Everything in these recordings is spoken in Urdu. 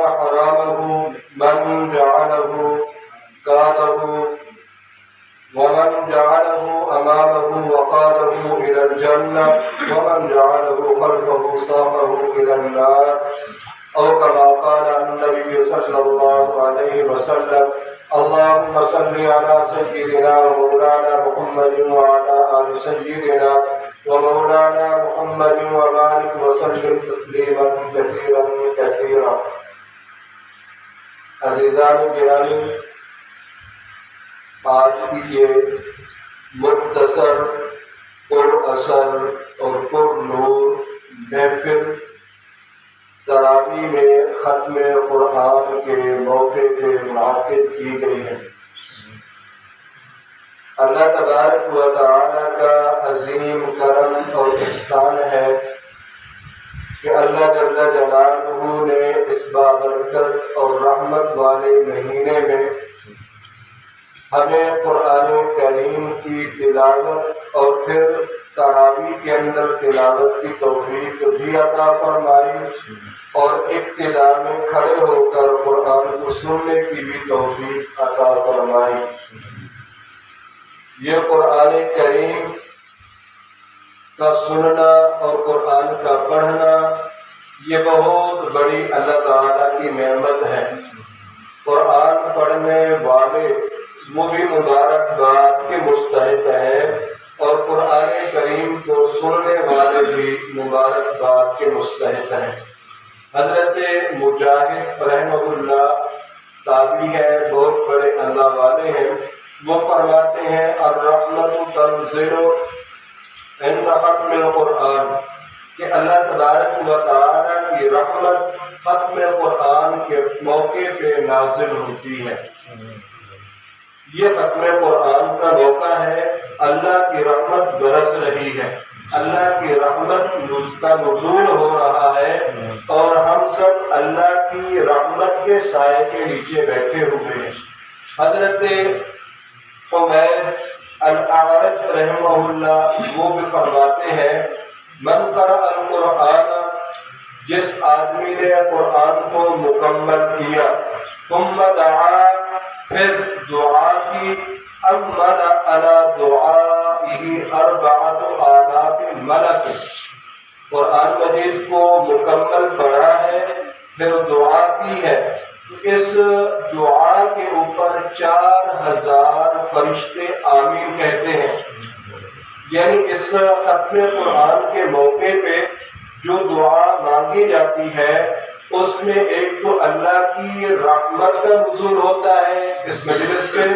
حرامه من جعله قاده ومن جعله أمامه وقاده إلى الجنة ومن جعله خلفه ساقه إلى النار أو كما قال النبي صلى الله عليه وسلم اللهم صل على سيدنا ومولانا محمد وعلى آل سيدنا ومولانا محمد وبارك وسلم تسليما كثيرا كثيرا. عزیزان گرامی، آج کی یہ مختصر پر اثر اور پر نور محفل تراویح میں ختم قرآن کے موقع پہ منعقد کی گئی ہے. اللہ تبارک و تعالی کا عظیم کرم اور احسان ہے کہ اللہ جل جلالہ نے اس بابرکت اور رحمت والے مہینے میں ہمیں قرآن کریم کی تلاوت اور پھر تراویح کے اندر تلاوت کی توفیق بھی عطا فرمائی اور ابتدا میں کھڑے ہو کر قرآن کو سننے کی بھی توفیق عطا فرمائی. یہ قرآن کریم کا سننا اور قرآن کا پڑھنا یہ بہت بڑی اللہ تعالیٰ کی نعمت ہے. قرآن پڑھنے والے وہ بھی مبارکباد کے مستحق ہیں اور قرآن کریم کو سننے والے بھی مبارکباد کے مستحق ہیں. حضرت مجاہد رحمہ اللہ تابعی ہے، بہت بڑے اللہ والے ہیں. وہ فرماتے ہیں الرحمت تنزل عند ختم القرآن کہ اللہ تبارک و تعالیٰ کی رحمت ختم قرآن کے موقع پہ نازل ہوتی ہے. یہ ختم قرآن کا موقع ہے، اللہ کی رحمت برس رہی ہے، اللہ کی رحمت کا نزول ہو رہا ہے اور ہم سب اللہ کی رحمت کے سائے کے نیچے بیٹھے ہوئے ہیں. حضرت حمید الاعرج رحمہ اللہ وہ بھی فرماتے ہیں من قرأ القرآن، جس آدمی نے قرآن کو مکمل کیا، ثم دعا، پھر دعا کی، امن علی دعائہ اربعۃ آلاف ملک، قرآن مجید کو مکمل پڑھا ہے پھر دعا کی ہے، اس دعا کے اوپر 4000 فرشتے آمین کہتے ہیں. یعنی اس ختم قرآن کے موقع پہ جو دعا مانگی جاتی ہے اس میں ایک تو اللہ کی رحمت کا نزول ہوتا ہے اس مجلس پہ،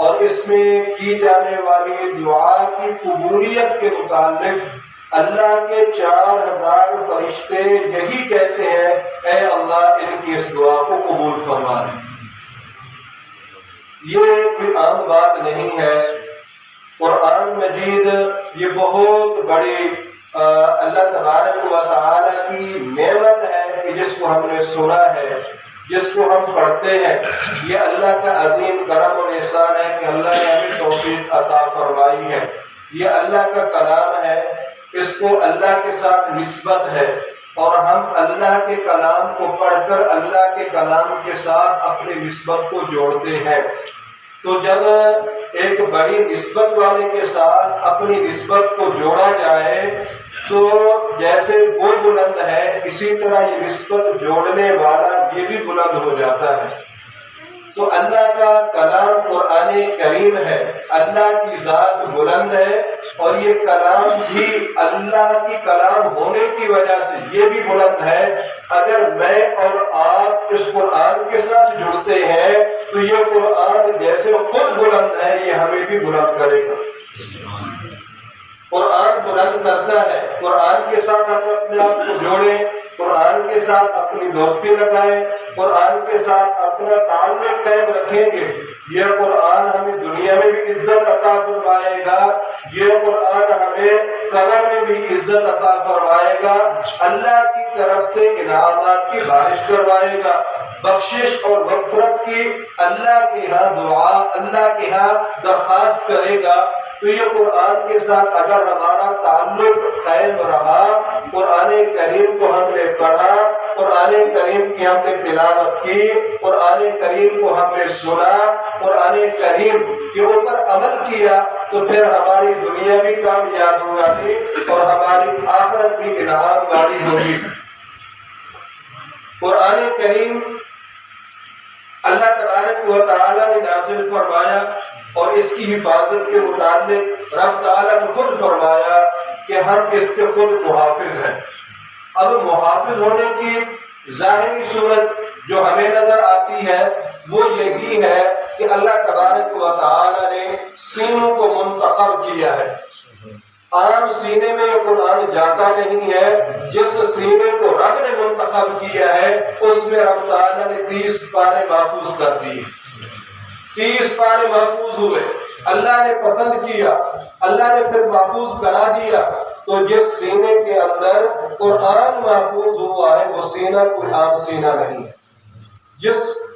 اور اس میں کی جانے والی دعا کی قبولیت کے متعلق اللہ کے 4000 فرشتے یہی کہتے ہیں اے اللہ ان کی اس دعا کو قبول فرما لے. یہ کوئی عام بات نہیں ہے. قرآن مجید یہ بہت بڑی اللہ تبارک و تعالی کی نعمت ہے کہ جس کو ہم نے سنا ہے، جس کو ہم پڑھتے ہیں. یہ اللہ کا عظیم کرم اور احسان ہے کہ اللہ نے ہمیں توفیق عطا فرمائی ہے. یہ اللہ کا کلام ہے، اس کو اللہ کے ساتھ نسبت ہے اور ہم اللہ کے کلام کو پڑھ کر اللہ کے کلام کے ساتھ اپنی نسبت کو جوڑتے ہیں. تو جب ایک بڑی نسبت والے کے ساتھ اپنی نسبت کو جوڑا جائے تو جیسے وہ بلند ہے اسی طرح یہ نسبت جوڑنے والا یہ بھی بلند ہو جاتا ہے. تو اللہ کا کلام قرآن کریم ہے، اللہ کی ذات بلند ہے اور یہ کلام بھی اللہ کی کلام ہونے کی وجہ سے یہ بھی بلند ہے. اگر میں اور آپ اس قرآن کے ساتھ جڑتے ہیں تو یہ قرآن جیسے خود بلند ہے یہ ہمیں بھی بلند کرے گا. قرآن بلند کرتا ہے. قرآن کے ساتھ ہم اپنے آپ کو جوڑیں، قرآن کے ساتھ اپنی دوستی لگائیں، قرآن کے ساتھ اپنا تعلق قائم رکھیں گے. یہ قرآن ہمیں دنیا میں بھی عزت عطا فرمائے گا، یہ قرآن ہمیں قبر میں بھی عزت عطا فرمائے گا، اللہ کی طرف سے انعامات کی بارش کروائے گا، بخشش اور مغفرت کی اللہ کے ہاں دعا، اللہ کے ہاں درخواست کرے گا. تو یہ قرآن کے ساتھ اگر ہمارا تعلق قائم رہا، قرآن کریم کو ہم نے پڑھا قرآن کریم کی ہم نے تلاوت کی، قرآن کریم کو ہم نے سنا، قرآن کریم کے اوپر عمل کیا، تو پھر ہماری دنیا بھی کامیاب ہوگی اور ہماری آخرت بھی انعام والی ہوگی۔ قرآن کریم اللہ تبارک و تعالیٰ نے نازل فرمایا اور اس کی حفاظت کے متعلق رب تعالیٰ نے خود فرمایا کہ ہم اس کے خود محافظ ہیں۔ اب محافظ ہونے کی ظاہری صورت جو ہمیں نظر آتی ہے وہ یہی ہے کہ اللہ تبارک و تعالیٰ نے سینوں کو منتخب کیا ہے۔ عام سینے میں یہ قرآن جاتا نہیں ہے، جس سینے کو رب نے منتخب کیا ہے اس میں رب تعالیٰ نے 30 پارے محفوظ کر دیے، 30 پارے محفوظ ہوئے، اللہ نے پسند کیا، اللہ نے پھر محفوظ کرا دیا۔ تو جس سینے کے اندر قرآن محفوظ ہوا ہے وہ سینہ کوئی عام سینہ نہیں ہے۔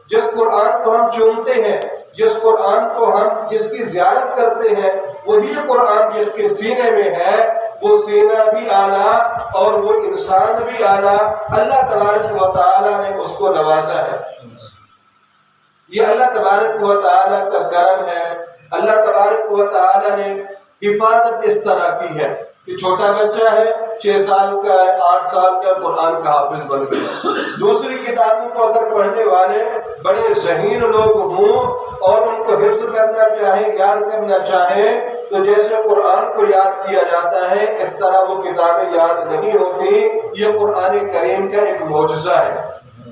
جس قرآن کو ہم چومتے ہیں، جس قرآن کو ہم جس کی زیارت کرتے ہیں، وہی قرآن جس کے سینے میں ہے وہ سینہ بھی اعلیٰ اور وہ انسان بھی اعلیٰ، اللہ تبارک و تعالیٰ نے اس کو نوازا ہے۔ یہ اللہ تبارک و تعالیٰ کا کرم ہے۔ اللہ تبارک و تعالیٰ نے حفاظت اس طرح کی ہے کہ چھوٹا بچہ ہے، 6 سال کا ہے، 8 سال کا، قرآن کا حافظ بن گیا۔ دوسری کتابوں کو اگر پڑھنے والے بڑے ذہین لوگ ہوں اور ان کو حفظ کرنا چاہیں، یاد کرنا چاہیں، تو جیسے قرآن کو یاد کیا جاتا ہے اس طرح وہ کتابیں یاد نہیں ہوتی۔ یہ قرآن کریم کا ایک معجزہ ہے،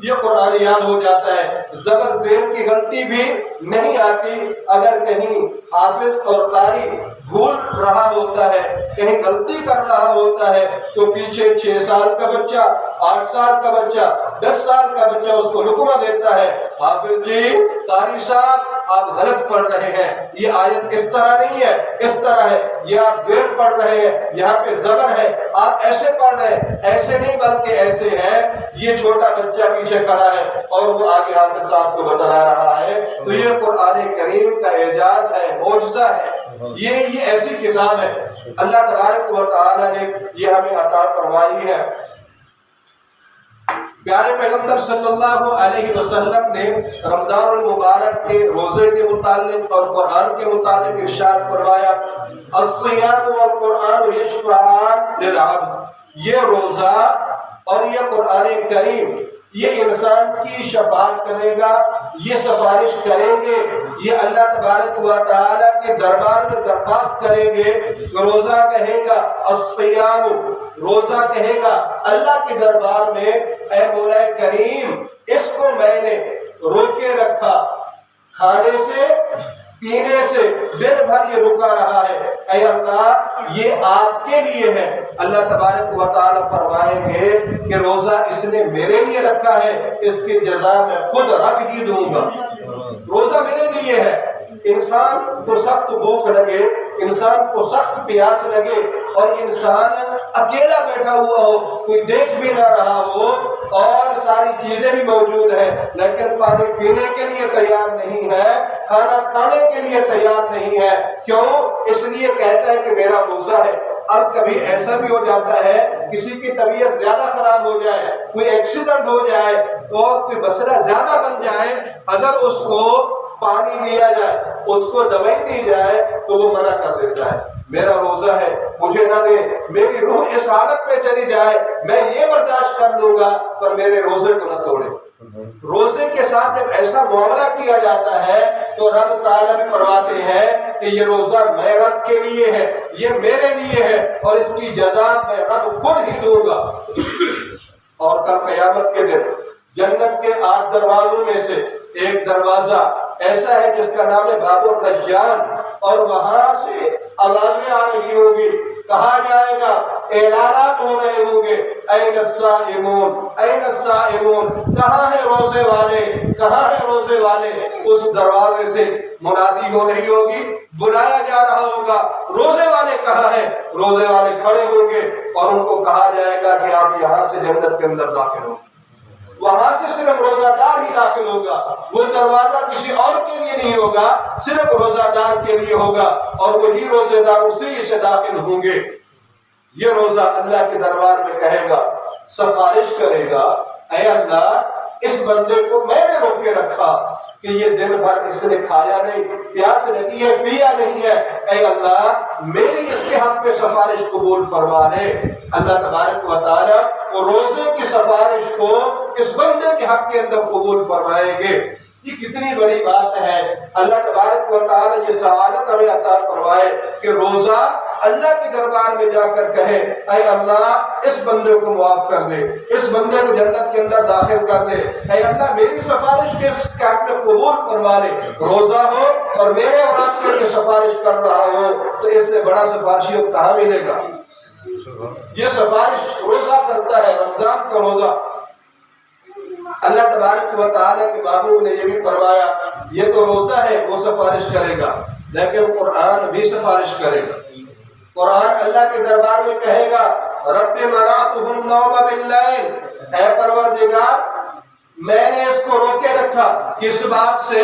یہ قرآن یاد ہو جاتا ہے، زبر زیر کی غلطی بھی نہیں آتی۔ اگر کہیں حافظ اور قاری بھول رہا ہوتا ہے، کہیں غلطی کر رہا ہوتا ہے، تو پیچھے 6 سال کا بچہ، 8 سال کا بچہ، 10 سال کا بچہ اس کو لقمہ دیتا ہے، حافظ جی، قاری صاحب آپ غلط پڑھ رہے ہیں، یہ آیت اس طرح نہیں ہے، اس طرح ہے، یہ آپ زیر پڑھ رہے ہیں، یہاں پہ زبر ہے، آپ ایسے پڑھ رہے ہیں، ایسے نہیں بلکہ ایسے ہے۔ یہ چھوٹا بچہ پیچھے کھڑا ہے اور وہ آگے حافظ صاحب کو بتا رہا ہے۔ تو یہ قرآن کریم کا اعجاز ہے، معجزہ ہے، یہ ایسی کتاب ہے اللہ تبارک و تعالیٰ نے یہ ہمیں عطا فرمائی ہے۔ پیارے پیغمبر صلی اللہ علیہ وسلم نے رمضان المبارک کے روزے کے متعلق اور قرآن کے متعلق ارشاد فرمایا، الصیام والقرآن یشفعان للعبد، یہ روزہ اور یہ قرآن کریم یہ انسان کی شفاعت کرے گا، یہ سفارش کریں گے، یہ اللہ تبارک و تعالیٰ کے دربار میں درخواست کریں گے۔ روزہ کہے گا الصیام، روزہ کہے گا اللہ کے دربار میں، اے مولا کریم اس کو میں نے روکے رکھا، کھانے سے پینے سے دن بھر یہ رکا رہا ہے، اے اللہ یہ آپ کے لیے ہے۔ اللہ تبارک و تعالیٰ فرمائیں گے کہ روزہ اس نے میرے لیے رکھا ہے، اس کی جزا میں خود رب ہی دوں گا، روزہ میرے لیے ہے۔ انسان کو سخت بھوک لگے، انسان کو سخت پیاس لگے اور انسان اکیلا بیٹھا ہوا ہو، کوئی دیکھ بھی نہ رہا ہو اور ساری چیزیں بھی موجود ہیں، لیکن پانی پینے کے لیے تیار نہیں ہے، کھانا کھانے کے لیے تیار نہیں ہے، کیوں؟ اس لیے کہتا ہے کہ میرا روزہ ہے۔ اب کبھی ایسا بھی ہو جاتا ہے کسی کی طبیعت زیادہ خراب ہو جائے، کوئی ایکسیڈنٹ ہو جائے اور کوئی مسئلہ زیادہ بن جائے، اگر اس کو پانی دیا جائے، اس کو دوائی دی جائے تو وہ منع کر دیتا ہے، میرا روزہ ہے مجھے نہ دے، میری روح اس حالت میں چلی جائے میں یہ برداشت کر لوں گا پر میرے روزے کو نہ توڑے۔ روزے کے ساتھ جب ایسا معاملہ کیا جاتا ہے تو رب تعالیٰ بھی فرماتے ہیں کہ یہ روزہ میں رب کے لیے ہے، یہ میرے لیے ہے اور اس کی جزا میں رب خود ہی دوں گا۔ اور کل قیامت کے دن جنت کے 8 دروازوں میں سے ایک دروازہ ایسا ہے جس کا نام ہے باب الریان، اور وہاں سے آوازیں آ رہی ہوگی، کہا جائے گا، اعلانات ہو رہے ہوں گے، این الصائمون این الصائمون، کہاں ہے روزے والے، کہاں ہے روزے والے؟ اس دروازے سے منادی ہو رہی ہوگی، بلایا جا رہا ہوگا، روزے والے کہاں ہیں؟ روزے والے کھڑے ہوں گے اور ان کو کہا جائے گا کہ آپ یہاں سے جنت کے اندر داخل ہو۔ وہاں سے صرف روزہ دار ہی داخل ہوگا، وہ دروازہ کسی اور کے لیے نہیں ہوگا، صرف روزہ دار کے لیے ہوگا اور وہی روزے دار اسی سے داخل ہوں گے۔ یہ روزہ اللہ کے دربار میں کہے گا، سفارش کرے گا، اے کہ یہ دن بھر اس نے کھایا نہیں، پیاس لگی ہے، پیا نہیں ہے، اے اللہ میری اس کے حق میں سفارش قبول فرما لے۔ اللہ تبارک و تعالیٰ وہ روزے کی سفارش کو اس بندے کے حق کے اندر قبول فرمائیں گے۔ یہ کتنی بڑی بات ہے، اللہ تبارک و تعالیٰ یہ سعادت ہمیں عطا فرمائے کہ روزہ اللہ کے دربار میں جا کر کہے اے اللہ اس بندے کو معاف کر دے، اس بندے کو جنت کے اندر داخل کر دے، اے اللہ میری سفارش کے اس کام میں قبول فرما لے۔ روزہ ہو اور میرے اور آپ کے لیے سفارش کر رہا ہو تو اس سے بڑا سفارشی اور کہاں ملے گا؟ یہ سفارش روزہ کرتا ہے، رمضان کا روزہ۔ اللہ تبارک و تعالیٰ کے محبوب نے یہ بھی فرمایا یہ تو روزہ ہے وہ سفارش کرے گا، لیکن قرآن بھی سفارش کرے گا۔ قرآن اللہ کے دربار میں کہے گا رب منعتہ النوم باللیل، اے پروردگار میں نے اس کو روکے رکھا، کس بات سے؟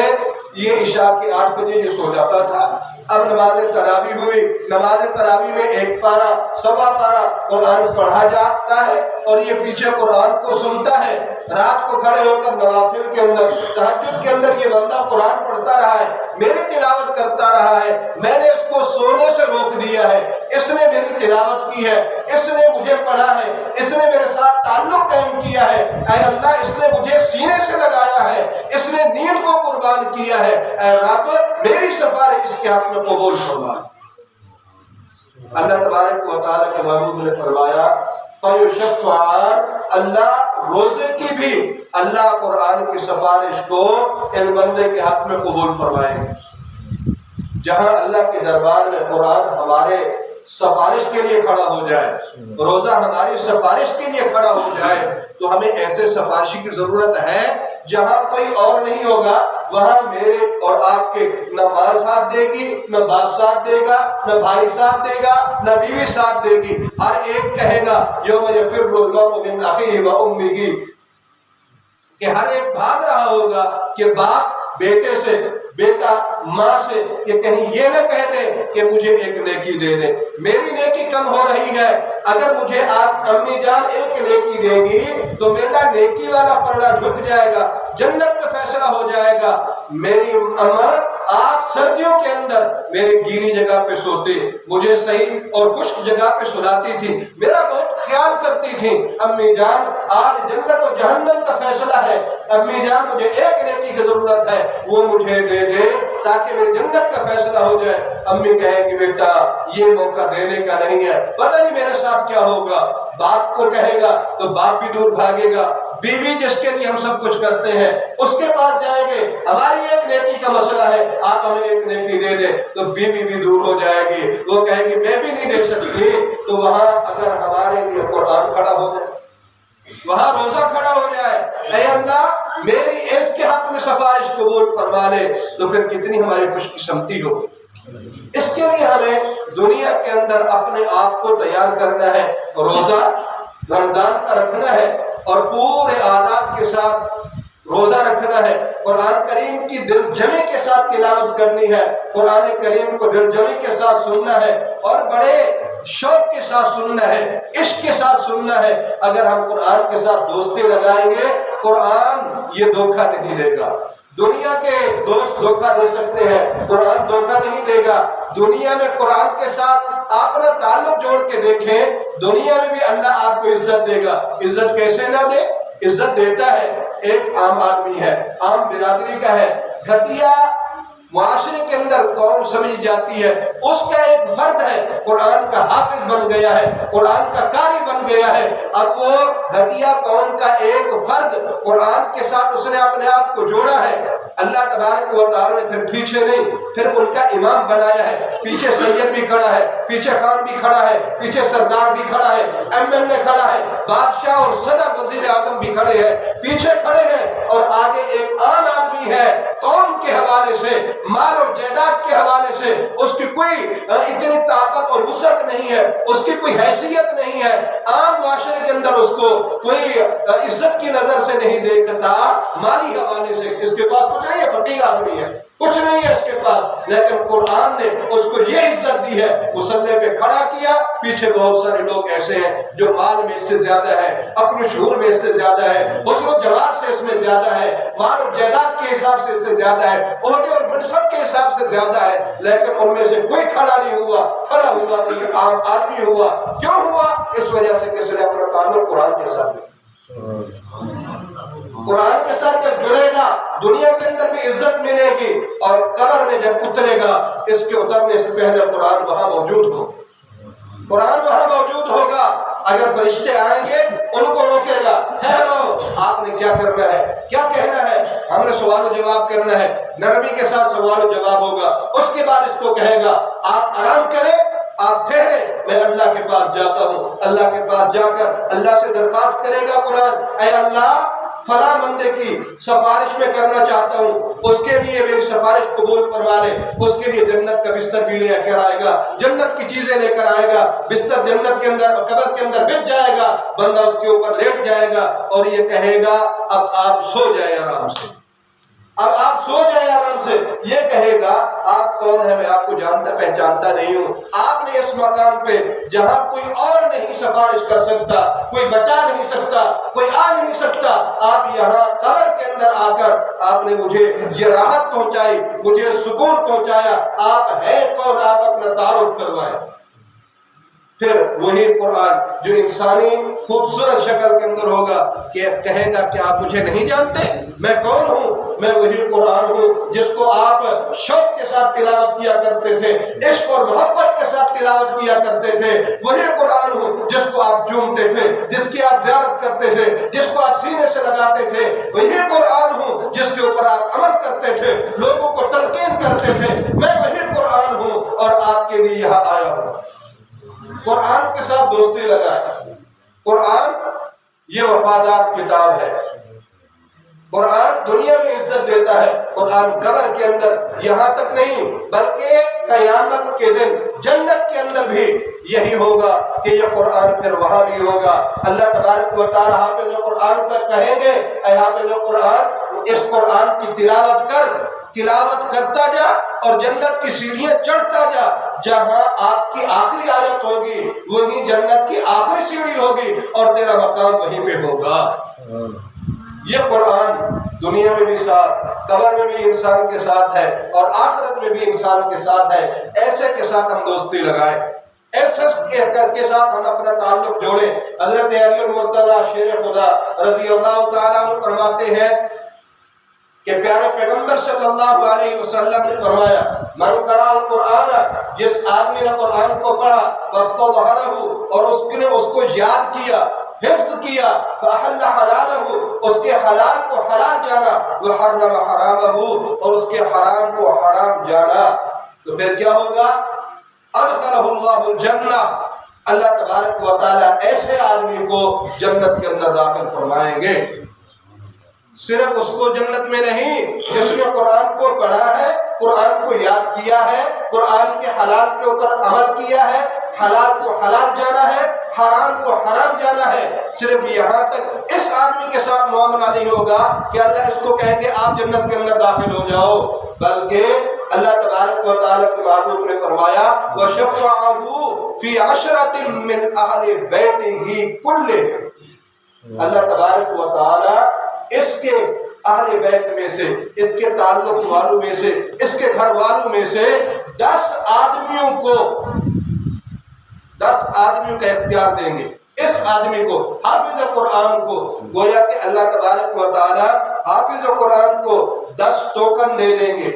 یہ عشاء کے 8 بجے یہ سو جاتا تھا، اب نماز تراویح ہوئی، نماز تراویح میں 1 پارہ سوا پارہ قرآن پڑھا جاتا ہے اور یہ پیچھے قرآن کو سنتا ہے۔ رات کو کھڑے ہو کر نوافل کے اندر، تہجد کے اندر یہ بندہ قرآن پڑھتا رہا ہے، میری تلاوت کرتا رہا ہے، میں نے اس کو سونے سے روک دیا ہے، اس نے میری تلاوت کی ہے، اس نے مجھے پڑھا ہے، اس نے میرے ساتھ تعلق قائم کیا ہے، اے اللہ اس نے مجھے سینے سے لگایا ہے، اس نے نیند کو قربان کیا ہے، اے رب میری سفارش اس کے حق میں قبول فرما۔ اللہ تبارک و تعالیٰ کے محبوب نے فرمایا فَيُشَفَّعَانِ، اللہ روزے کی بھی اللہ قرآن کی سفارش کو ان بندے کے حق میں قبول فرمائیں گے۔ جہاں اللہ کے دربار میں قرآن ہمارے سفارش کے لیے کھڑا ہو جائے، روزہ ہماری سفارش کے لیے کھڑا ہو جائے، تو ہمیں ایسے سفارشی کی ضرورت ہے جہاں کوئی اور نہیں ہوگا، وہاں میرے اور آپ کے نہ ماں ساتھ دے گی، نہ باپ ساتھ دے گا، نہ بھائی ساتھ دے گا، نہ بیوی ساتھ دے گی، ہر ایک کہے گا یوم یفر المرء من اخیہ و امہ، کہ ہر ایک بھاگ رہا ہوگا کہ باپ بیٹے سے، بیٹا ماں سے، کہ کہیں یہ نہ کہہ دے کہ مجھے ایک نیکی دے دے، میری نیکی کم ہو رہی ہے، اگر مجھے آپ امی جان ایک نیکی دے گی تو میرا نیکی والا پرڑا جھک جائے گا، جنت کا فیصلہ ہو جائے گا۔ میری اماں آپ سردیوں کے اندر میرے گیلی جگہ پہ سوتے، مجھے صحیح اور خشک جگہ پہ سلاتی تھی، میرا بہت خیال کرتی تھی، امی جان آج جنت و جہنم کا فیصلہ ہے، امی جان مجھے ایک نیکی کی ضرورت ہے، وہ مجھے دے دے تاکہ میری جنت کا فیصلہ ہو جائے۔ امی کہیں گی بیٹا یہ موقع دینے کا نہیں ہے، پتہ نہیں میرے ساتھ کیا ہوگا، باپ کو کہے گا تو باپ بھی دور بھاگے گا، بیوی جس کے لیے ہم سب کچھ کرتے ہیں اس کے پاس جائیں گے، ہماری ایک نیکی کا مسئلہ ہے آپ ہمیں ایک نیکی دے دیں، تو بیوی بھی دور ہو جائے گی، وہ کہے گی میں بھی نہیں دے سکتی۔ تو وہاں اگر ہمارے لیے قرآن کھڑا ہو جائے، وہاں روزہ کھڑا ہو جائے، اے اللہ میری اس کے حق میں سفارش قبول فرما لے، تو پھر کتنی ہماری خوش قسمتی ہو۔ اس کے لیے ہمیں دنیا کے اندر اپنے آپ کو تیار کرنا ہے، روزہ رمضان کا رکھنا ہے اور پورے آداب کے ساتھ روزہ رکھنا ہے، قرآن کریم کی دل جمی کے ساتھ تلاوت کرنی ہے، قرآن کریم کو دل جمی کے ساتھ سننا ہے اور بڑے شوق کے ساتھ سننا ہے، عشق کے ساتھ سننا ہے۔ اگر ہم قرآن کے ساتھ دوستی لگائیں گے، قرآن یہ دھوکہ نہیں دے گا۔ دنیا کے دوست دھوکہ دے سکتے ہیں، قرآن دھوکہ نہیں دے گا۔ دنیا میں قرآن کے ساتھ آپ اپنا تعلق جوڑ کے دیکھیں، دنیا میں بھی اللہ آپ کو عزت دے گا۔ عزت کیسے نہ دے؟ عزت دیتا ہے، ایک عام آدمی ہے، عام برادری کا ہے، گھٹیا معاشرے کے اندر قوم سمجھ جاتی ہے، اس کا ایک فرد ہے، قرآن کا حافظ بن گیا ہے، قرآن کا قاری بن گیا ہے، اب وہ گھٹیا قوم کا ایک فرد قرآن کے ساتھ اس نے اپنے آپ کو جوڑا ہے۔ اللہ تبارک و تعالیٰ نے پھر پیچھے نہیں، پھر ان کا امام بنایا ہے، پیچھے سید بھی کھڑا ہے، پیچھے خان بھی کھڑا ہے، پیچھے سردار بھی کھڑا ہے، MLA کھڑا ہے، بادشاہ اور صدر وزیر اعظم بھی کھڑے ہیں، پیچھے کھڑے ہیں، اور آگے ایک عام آدمی ہے، قوم کے حوالے سے، مال اور جائیداد کے حوالے سے اس کی کوئی اتنی طاقت اور وسعت نہیں نہیں ہے، اس کی کوئی حیثیت نہیں ہے، عام معاشرے کے اندر اس کو کوئی عزت کی نظر سے نہیں دیکھتا، مالی حوالے سے اس کے پاس کچھ نہیں ہے، فقیر آدمی ہے، کچھ نہیں ہے اس کے پاس، لیکن قرآن نے اس کو یہ عزت دی ہے، مصلی پہ کھڑا کیا، پیچھے بہت سارے لوگ ایسے ہیں جو مال میں اس سے زیادہ ہے، اپنے شعور میں اس سے زیادہ ہے، حسن و جمال سے اس میں زیادہ ہے، مال و جائیداد کے حساب سے اس سے زیادہ ہے، عہدے اور منصب کے حساب سے زیادہ ہے، لیکن ان میں سے کوئی کھڑا نہیں ہوا، کھڑا ہوا تو یہ عام آدمی ہوا۔ کیوں ہوا؟ اس وجہ سے کہ اس نے اپنا تعلق قرآن کے ساتھ دیا۔ قرآن کے ساتھ جب جڑے گا دنیا کے اندر بھی عزت ملے گی، اور قبر میں جب اترے گا اس کے اترنے سے پہلے قرآن وہاں موجود ہو، قرآن وہاں موجود ہوگا۔ اگر فرشتے آئیں گے ان کو روکے گا، ٹھہرو، آپ نے کیا کرنا ہے، کیا کہنا ہے، ہم نے سوال و جواب کرنا ہے، نرمی کے ساتھ سوال و جواب ہوگا۔ اس کے بعد اس کو کہے گا آپ آرام کریں، آپ ٹھہرے، میں اللہ کے پاس جاتا ہوں۔ اللہ کے پاس جا کر اللہ سے درخواست کرے گا قرآن، اے اللہ فلاں بندے کی سفارش میں کرنا چاہتا ہوں، اس کے لیے میری سفارش قبول فرما لے، اس کے لیے جنت کا بستر بھی لے کر آئے گا، جنت کی چیزیں لے کر آئے گا، بستر جنت کے اندر قبر کے اندر بچ جائے گا، بندہ اس کے اوپر لیٹ جائے گا اور یہ کہے گا اب آپ سو جائیں آرام سے، اب آپ سو جائیں آرام سے۔ یہ کہے گا آپ کون ہیں، میں آپ کو جانتا پہچانتا نہیں ہوں، آپ نے اس مقام پہ جہاں کوئی اور نہیں سفارش کر سکتا، کوئی بچا نہیں سکتا، کوئی آ نہیں سکتا، آپ یہاں قبر کے اندر آ کر آپ نے مجھے یہ راحت پہنچائی، مجھے سکون پہنچایا، آپ ہیں کون، آپ اپنا تعارف کروائیں۔ پھر وہی قرآن جو انسانی خوبصورت شکل کے اندر ہوگا کہ کہے گا کہ آپ مجھے نہیں جانتے، میں کون ہوں، میں وہی قرآن ہوں جس کو آپ شوق کے ساتھ تلاوت کیا کرتے تھے، عشق اور محبت کے ساتھ تلاوت کیا کرتے تھے، وہی قرآن ہوں جس کو آپ چومتے تھے، جس کی آپ زیارت کرتے تھے، جس کو آپ سینے سے لگاتے تھے، وہی قرآن ہوں جس کے اوپر آپ عمل کرتے تھے، لوگوں کو تلقین کرتے تھے، میں وہی قرآن ہوں اور آپ کے لیے یہاں آیا ہوں۔ قرآن کے ساتھ دوستی لگائے۔ قرآن یہ وفادار کتاب ہے، قرآن دنیا میں عزت دیتا ہے، قرآن قبر کے اندر یہاں تک نہیں بلکہ قیامت کے دن جنت کے اندر بھی یہی ہوگا کہ یہ قرآن پھر وہاں بھی ہوگا۔ اللہ تبارک و تعالیٰ حافظ قرآن کا کہیں گے اے حافظ قرآن اس قرآن کی تلاوت کرتا جا اور جنت کی سیڑھیاں چڑھتا جا، جہاں آپ کی آخری آیت ہوگی وہی جنت کی آخری سیڑھی ہوگی اور تیرا مقام وہیں پہ ہوگا۔ یہ قرآن دنیا میں بھی ساتھ، قبر میں بھی انسان کے ساتھ ہے اور آخرت میں بھی انسان کے ساتھ ہے۔ ایسے کے ساتھ ہم دوستی لگائیں، ایسے کے ساتھ ہم اپنا تعلق جوڑیں۔ حضرت علی المرتضیٰ شیر خدا رضی اللہ تعالیٰ عنہ فرماتے ہیں کہ پیارے پیغمبر صلی اللہ علیہ وسلم نے فرمایا من قرأ القرآن، جس آدمی نے قرآن کو پڑھا فاستظہرہ اور اس کو یاد کیا، حفظ کیا، فأحل حلالہ اس کے حلال کو حلال جانا، وحرم حرامہ اور اس کے حرام کو حرام جانا، تو پھر کیا ہوگا؟ ادخلہ اللہ الجنہ، اللہ تبارک و تعالیٰ ایسے آدمی کو جنت کے اندر داخل فرمائیں گے۔ صرف اس کو جنت میں نہیں، جس نے قرآن کو پڑھا ہے، قرآن کو یاد کیا ہے، قرآن کے حلال کے اوپر عمل کیا ہے، حلال کو حلال جانا ہے، حرام کو حرام جانا ہے، صرف یہاں تک اس آدمی کے ساتھ معاملہ نہیں ہوگا کہ اللہ اس کو کہیں گے آپ جنت کے اندر داخل ہو جاؤ، بلکہ اللہ تبارک و تعالیٰ کے محبوب نے فرمایا وَشَفَّعَهُ فِي عَشْرَةٍ مِّنْ أَهْلِ بَيْتِهِ كُلِّهِ، اللہ تبارک و تعالیٰ اس کے اہل بیت میں سے، اس کے تعلق والوں میں سے، اس کے گھر والوں میں سے 10 آدمیوں کا اختیار دیں گے۔ اس آدمی کو، حافظ قرآن کو، گویا کہ اللہ تبارک و تعالی حافظ قرآن کو 10 ٹوکن دے دیں گے۔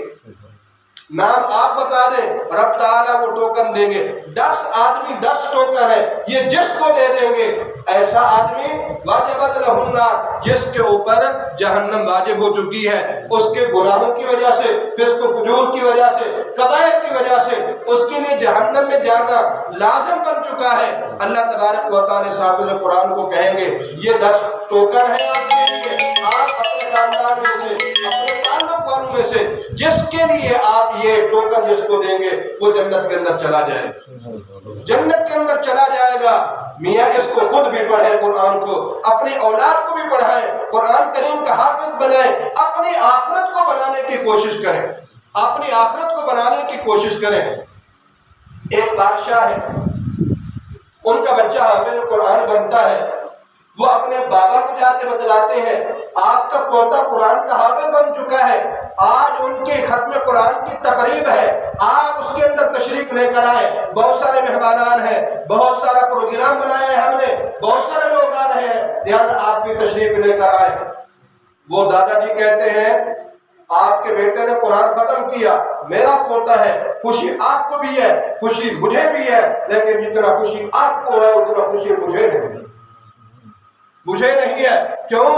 نام آپ بتا دیں، رب تعالیٰ وہ ٹوکن دیں گے۔ 10 آدمی 10 ٹوکن ہے، یہ جس کو دے دیں گے ایسا آدمی واجبت لہ النار، جس کے اوپر جہنم واجب ہو چکی ہے، اس کے گناہوں کی وجہ سے، فسق و فجور کی وجہ سے، کبائر کی وجہ سے اس کے لیے جہنم میں جانا لازم بن چکا ہے۔ اللہ تبارک و تعالیٰ حافظ قرآن کو کہیں گے یہ 10 ٹوکن ہے آپ کے لیے، آپ اپنے خاندان میں سے، اپنے تعلق والوں میں سے جس کے لیے آپ یہ ٹوکن جس کو دیں گے وہ جنت کے اندر چلا جائے گا، جنت کے اندر چلا جائے گا۔ میاں اس کو خود بھی پڑھیں، قرآن کو اپنی اولاد کو بھی پڑھائیں، قرآن کریم کا حافظ بنائیں، اپنی آخرت کو بنانے کی کوشش کریں، اپنی آخرت کو بنانے کی کوشش کریں۔ ایک بادشاہ ہے، ان کا بچہ حافظ قرآن بنتا ہے، وہ اپنے بابا کو جا کے بتلاتے ہیں آپ کا پوتا قرآن کا حافظ بن چکا ہے، آج ان کے ختم قرآن کی تقریب ہے، آپ اس کے اندر تشریف لے کر آئے، بہت سارے مہمانان ہیں، بہت سارا پروگرام بنایا ہے ہم نے، بہت سارے لوگ آ رہے ہیں، لہٰذا آپ بھی تشریف لے کر آئے۔ وہ دادا جی کہتے ہیں آپ کے بیٹے نے قرآن ختم کیا، میرا پوتا ہے، خوشی آپ کو بھی ہے، خوشی مجھے بھی ہے، لیکن جتنا خوشی آپ کو ہے اتنا خوشی مجھے نہیں ہے۔ کیوں؟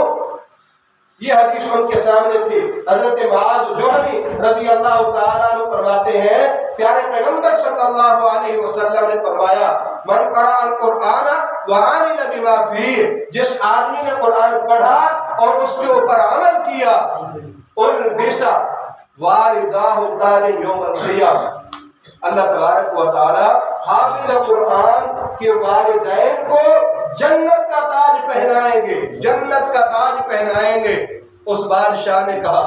یہ حدیث ان کے سامنے تھی۔ حضرت معاذ جوہنی رضی اللہ تعالیٰ عنہ فرماتے ہیں پیارے پیغمبر صلی اللہ علیہ وسلم نے فرمایا من قرأ القرآن وعمل بما فیہ، جس آدمی نے قرآن پڑھا اور اس کے اوپر عمل کیا، البس والداہ تاج یوم القیامہ، اللہ تبارک و تعالی حافظ قرآن کے والدین کو جنت کا تاج پہنائیں گے، جنت کا تاج پہنائیں گے۔ اس بادشاہ نے کہا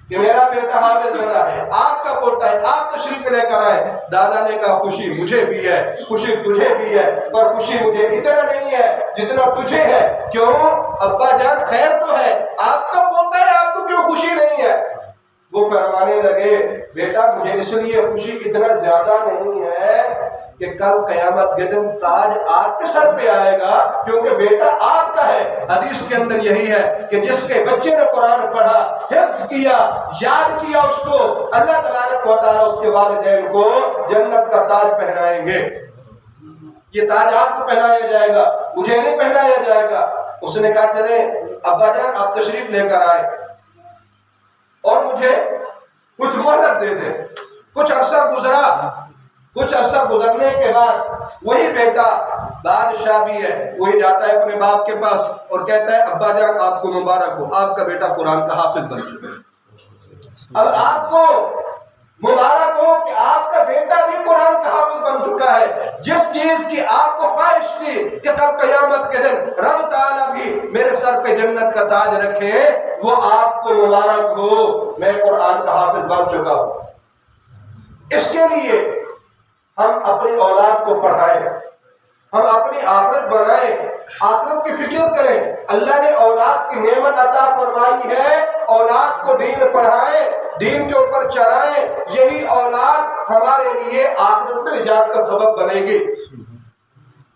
کہ میرا بیٹا حافظ بنا ہے، آپ کا پوتا ہے، آپ تشریف لے کر آئے۔ دادا نے کہا خوشی مجھے بھی ہے، خوشی تجھے بھی ہے، پر خوشی مجھے اتنا نہیں ہے جتنا تجھے ہے۔ کیوں؟ ابا جان خیر تو ہے، آپ کا پوتا ہے، آپ کو کیوں خوشی نہیں ہے؟ وہ فرمانے لگے بیٹا مجھے اس لیے خوشی اتنا زیادہ نہیں ہے کہ کل قیامت کے دن تاج آپ کے سر پہ آئے گا، کیونکہ بیٹا آپ کا ہے۔ حدیث کے اندر یہی ہے کہ جس کے بچے نے قرآن پڑھا، حفظ کیا، یاد کیا، اس کو اللہ تبارک و تعالیٰ اس کے والدین کو جنت کا تاج پہنائیں گے۔ یہ تاج آپ کو پہنایا جائے گا، مجھے نہیں پہنایا جائے گا۔ اس نے کہا چلے ابا جان آپ تشریف لے کر آئے اور مجھے کچھ مہلت دے دیں۔ کچھ عرصہ گزرا، کچھ عرصہ گزرنے کے بعد وہی بیٹا بادشاہ بھی ہے، وہی جاتا ہے اپنے باپ کے پاس اور کہتا ہے ابا جان آپ کو مبارک ہو، آپ کا بیٹا قرآن کا حافظ بن چکا ہے۔ اب آپ کو مبارک ہو کہ آپ کا بیٹا بھی قرآن کا حافظ بن چکا ہے۔ جس چیز کی آپ کو خواہش تھی کہ کل قیامت کے دن رب تعالیٰ بھی میرے سر پہ جنت کا تاج رکھے، وہ آپ کو مبارک ہو، میں قرآن کا حافظ بن چکا ہوں۔ اس کے لیے ہم اپنی اولاد کو پڑھائیں، ہم اپنی آخرت بنائیں، آخرت کی فکر کریں۔ اللہ نے اولاد کی نعمت عطا فرمائی ہے، اولاد کو دین پڑھائیں، دین کے اوپر چلائیں، یہی اولاد ہمارے لیے آخرت میں نجات کا سبب بنے گی۔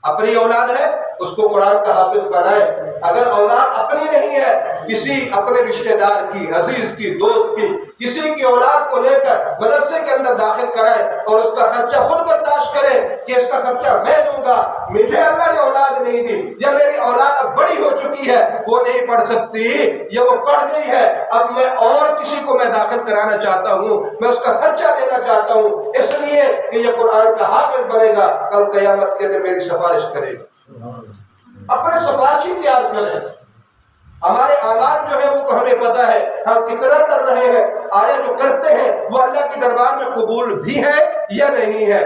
اپنی اولاد ہے اس کو قرآن کا حافظ بنائیں۔ اگر اولاد اپنی نہیں ہے، کسی اپنے رشتہ دار کی، عزیز کی، دوست کی، کسی کی اولاد کو لے کر مدرسے کے اندر داخل کرائیں اور اس کا خرچہ خود برداشت کریں کہ اس کا خرچہ میں دوں گا، مجھے اللہ نے اولاد نہیں دی، یا میری اولاد اب بڑی ہو چکی ہے، وہ نہیں پڑھ سکتی، یا وہ پڑھ گئی ہے، اب میں اور کسی کو میں داخل کرانا چاہتا ہوں، میں اس کا خرچہ دینا چاہتا ہوں، اس لیے کہ یہ قرآن کا حافظ بنے گا، کل قیامت کے دن میری سفارش کرے گا۔ اپنے سفارشی تیار کریں۔ ہمارے اعمال جو ہے وہ تو ہمیں پتا ہے، ہم کتنا کر رہے ہیں، آیا جو کرتے ہیں وہ اللہ کے دربار میں قبول بھی ہے یا نہیں ہے،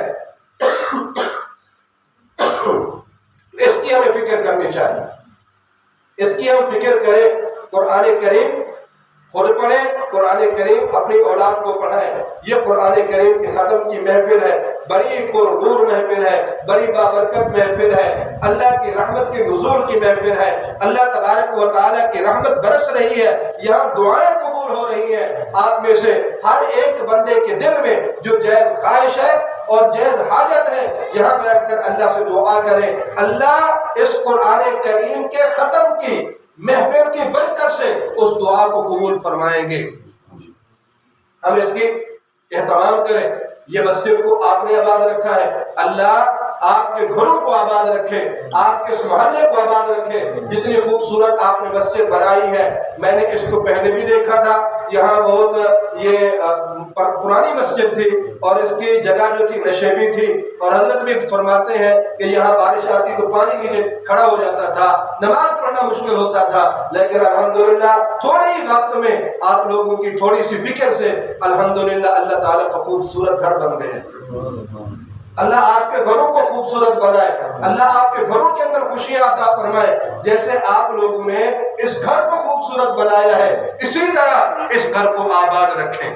اس کی ہمیں فکر کرنی چاہیے، اس کی ہم فکر کریں۔ قرآن کریم خود پڑھیں، قرآن کریم اپنی اولاد کو پڑھائیں۔ یہ قرآن کریم کی ختم کی محفل ہے، بڑی پرنور محفل ہے، بڑی بابرکت محفل ہے، اللہ کی رحمت کی نزول کی محفل ہے، اللہ تبارک و تعالیٰ کی رحمت برس رہی ہے، یہاں دعائیں قبول ہو رہی ہیں۔ آپ میں سے ہر ایک بندے کے دل میں جو جائز خواہش ہے اور جائز حاجت ہے، یہاں بیٹھ کر اللہ سے دعا کریں، اللہ اس قرآن کریم کے ختم کی محفل کی برکت سے اس دعا کو قبول فرمائیں گے۔ ہم اس کی اہتمام کریں۔ یہ مسجد کو آپ نے آباد رکھا ہے، اللہ آپ کے گھروں کو آباد رکھے، آپ کے اس محلے کو آباد رکھے۔ جتنی خوبصورت آپ نے مسجد بنائی ہے، میں نے اس کو پہلے بھی دیکھا تھا، یہاں بہت یہ پرانی مسجد تھی اور اس کی جگہ جو تھی نشیبی تھی، اور حضرت بھی فرماتے ہیں کہ یہاں بارش آتی تو پانی نیچے کھڑا ہو جاتا تھا، نماز پڑھنا مشکل ہوتا تھا، لیکن الحمدللہ تھوڑے ہی وقت میں آپ لوگوں کی تھوڑی سی فکر سے الحمدللہ اللہ تعالیٰ کا خوبصورت گھر بن گئے۔ اللہ آپ کے گھروں کو خوبصورت بنائے، اللہ آپ کے گھروں کے اندر خوشیاں عطا فرمائے۔ جیسے آپ لوگوں نے اس گھر کو خوبصورت بنایا ہے، اسی طرح اس گھر کو آباد رکھیں۔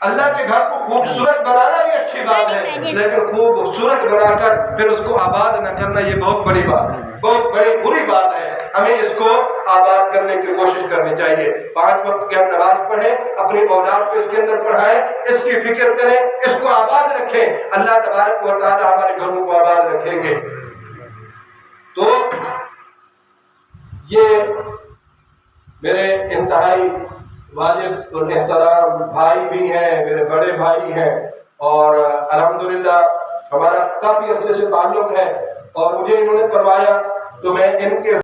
اللہ کے گھر کو خوبصورت بنانا بھی اچھی بات ہے، لیکن خوبصورت بنا کر پھر اس کو آباد نہ کرنا یہ بہت بڑی بات ہے، بہت بڑی بری بات ہے۔ ہمیں اس کو آباد کرنے کی کوشش کرنی چاہیے۔ 5 وقت کی ہم نماز پڑھیں، اپنی اولاد کو اس کے اندر پڑھائیں، اس کی فکر کریں، اس کو آباد رکھیں، اللہ تبارک و تعالی ہمارے گھروں کو آباد رکھیں گے۔ تو یہ میرے انتہائی واجب اور محترم بھائی بھی ہیں، میرے بڑے بھائی ہیں، اور الحمدللہ ہمارا کافی عرصے سے تعلق ہے، اور مجھے انہوں نے فرمایا تو میں ان کے